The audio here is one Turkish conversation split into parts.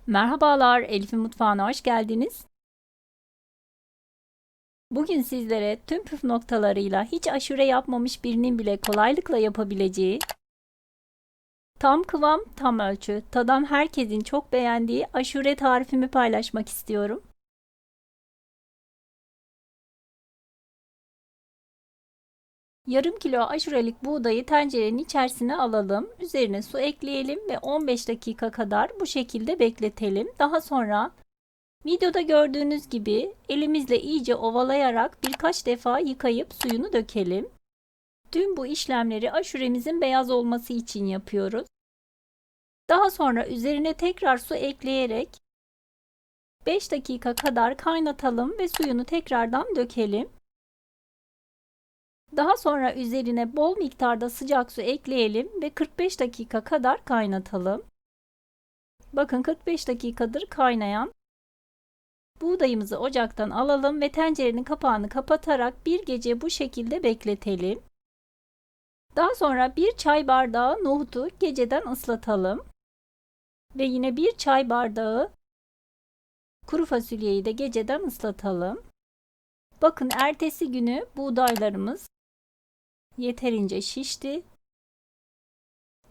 Merhabalar, Elif'in mutfağına hoş geldiniz. Bugün sizlere tüm püf noktalarıyla hiç aşure yapmamış birinin bile kolaylıkla yapabileceği, tam kıvam, tam ölçü, tadan herkesin çok beğendiği aşure tarifimi paylaşmak istiyorum. Yarım kilo aşurelik buğdayı tencerenin içerisine alalım. Üzerine su ekleyelim ve 15 dakika kadar bu şekilde bekletelim. Daha sonra videoda gördüğünüz gibi elimizle iyice ovalayarak birkaç defa yıkayıp suyunu dökelim. Tüm bu işlemleri aşuremizin beyaz olması için yapıyoruz. Daha sonra üzerine tekrar su ekleyerek 5 dakika kadar kaynatalım ve suyunu tekrardan dökelim. Daha sonra üzerine bol miktarda sıcak su ekleyelim ve 45 dakika kadar kaynatalım. Bakın 45 dakikadır kaynayan buğdayımızı ocaktan alalım ve tencerenin kapağını kapatarak bir gece bu şekilde bekletelim. Daha sonra bir çay bardağı nohutu geceden ıslatalım. Ve yine bir çay bardağı kuru fasulyeyi de geceden ıslatalım. Bakın ertesi günü buğdaylarımız yeterince şişti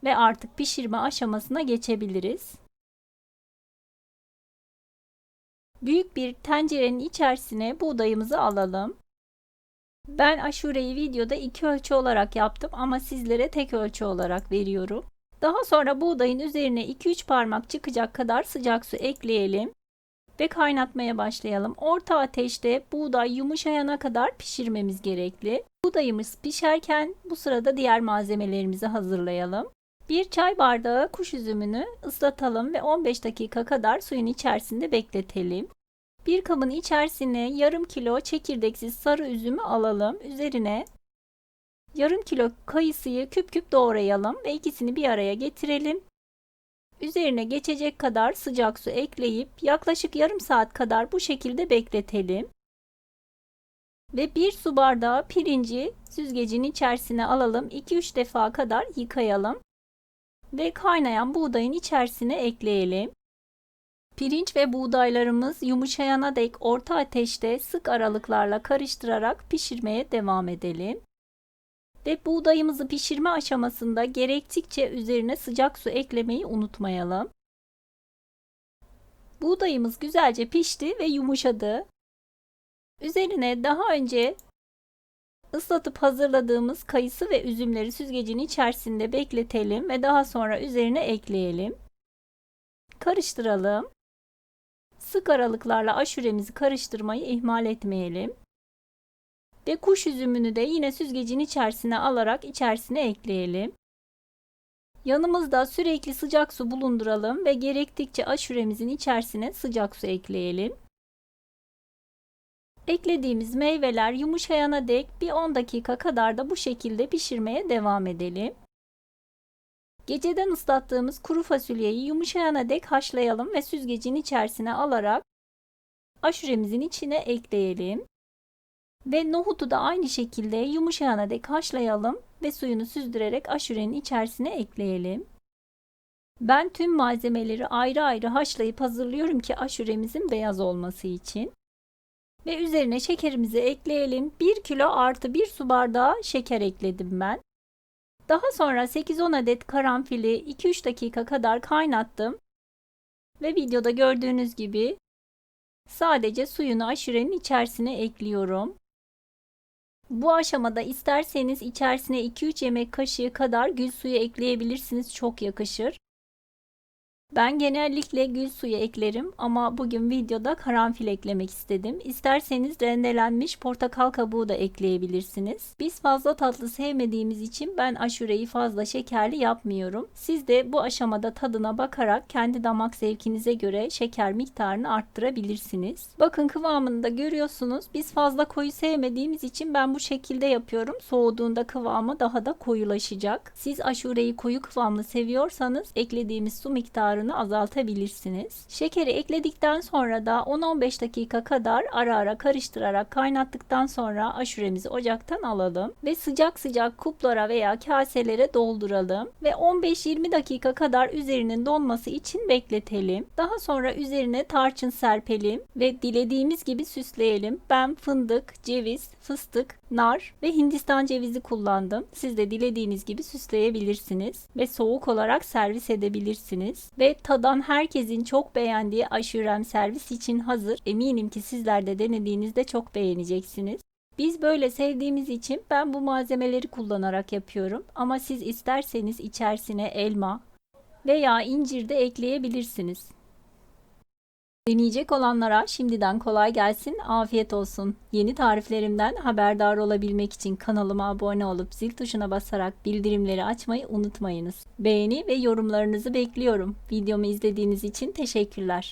ve artık pişirme aşamasına geçebiliriz. Büyük bir tencerenin içerisine buğdayımızı alalım. Ben aşureyi videoda 2 ölçü olarak yaptım ama sizlere tek ölçü olarak veriyorum. Daha sonra buğdayın üzerine 2-3 parmak çıkacak kadar sıcak su ekleyelim ve kaynatmaya başlayalım. Orta ateşte buğday yumuşayana kadar pişirmemiz gerekli. Buğdayımız pişerken bu sırada diğer malzemelerimizi hazırlayalım. Bir çay bardağı kuş üzümünü ıslatalım ve 15 dakika kadar suyun içerisinde bekletelim. Bir kabın içerisine yarım kilo çekirdeksiz sarı üzümü alalım. Üzerine yarım kilo kayısıyı küp küp doğrayalım ve ikisini bir araya getirelim. Üzerine geçecek kadar sıcak su ekleyip yaklaşık yarım saat kadar bu şekilde bekletelim. Ve bir su bardağı pirinci süzgecin içerisine alalım. 2-3 defa kadar yıkayalım. Ve kaynayan buğdayın içerisine ekleyelim. Pirinç ve buğdaylarımız yumuşayana dek orta ateşte sık aralıklarla karıştırarak pişirmeye devam edelim. Ve buğdayımızı pişirme aşamasında gerektikçe üzerine sıcak su eklemeyi unutmayalım. Buğdayımız güzelce pişti ve yumuşadı. Üzerine daha önce ıslatıp hazırladığımız kayısı ve üzümleri süzgecin içerisinde bekletelim ve daha sonra üzerine ekleyelim. Karıştıralım. Sık aralıklarla aşuremizi karıştırmayı ihmal etmeyelim. Ve kuş üzümünü de yine süzgecin içerisine alarak içerisine ekleyelim. Yanımızda sürekli sıcak su bulunduralım ve gerektikçe aşuremizin içerisine sıcak su ekleyelim. Eklediğimiz meyveler yumuşayana dek bir 10 dakika kadar da bu şekilde pişirmeye devam edelim. Geceden ıslattığımız kuru fasulyeyi yumuşayana dek haşlayalım ve süzgecin içerisine alarak aşuremizin içine ekleyelim. Ve nohutu da aynı şekilde yumuşayana dek haşlayalım ve suyunu süzdürerek aşurenin içerisine ekleyelim. Ben tüm malzemeleri ayrı ayrı haşlayıp hazırlıyorum ki aşuremizin beyaz olması için. Ve üzerine şekerimizi ekleyelim. 1 kilo artı 1 su bardağı şeker ekledim ben. Daha sonra 8-10 adet karanfili 2-3 dakika kadar kaynattım. Ve videoda gördüğünüz gibi sadece suyunu aşurenin içerisine ekliyorum. Bu aşamada isterseniz içerisine 2-3 yemek kaşığı kadar gül suyu ekleyebilirsiniz. Çok yakışır. Ben genellikle gül suyu eklerim ama bugün videoda karanfil eklemek istedim. İsterseniz rendelenmiş portakal kabuğu da ekleyebilirsiniz. Biz fazla tatlı sevmediğimiz için ben aşureyi fazla şekerli yapmıyorum. Siz de bu aşamada tadına bakarak kendi damak zevkinize göre şeker miktarını arttırabilirsiniz. Bakın kıvamını da görüyorsunuz. Biz fazla koyu sevmediğimiz için ben bu şekilde yapıyorum. Soğuduğunda kıvamı daha da koyulaşacak. Siz aşureyi koyu kıvamlı seviyorsanız eklediğimiz su miktarı miktarını azaltabilirsiniz. Şekeri ekledikten sonra da 10-15 dakika kadar ara ara karıştırarak kaynattıktan sonra aşuremizi ocaktan alalım ve sıcak sıcak kuplara veya kaselere dolduralım ve 15-20 dakika kadar üzerinin donması için bekletelim. Daha sonra üzerine tarçın serpelim ve dilediğimiz gibi süsleyelim. Ben fındık, ceviz, fıstık, nar ve Hindistan cevizi kullandım. Siz de dilediğiniz gibi süsleyebilirsiniz ve soğuk olarak servis edebilirsiniz. Ve tadan herkesin çok beğendiği aşurem servis için hazır. Eminim ki sizler de denediğinizde çok beğeneceksiniz. Biz böyle sevdiğimiz için ben bu malzemeleri kullanarak yapıyorum. Ama siz isterseniz içerisine elma veya incir de ekleyebilirsiniz. Deneyecek olanlara şimdiden kolay gelsin, afiyet olsun. Yeni tariflerimden haberdar olabilmek için kanalıma abone olup zil tuşuna basarak bildirimleri açmayı unutmayınız. Beğeni ve yorumlarınızı bekliyorum. Videomu izlediğiniz için teşekkürler.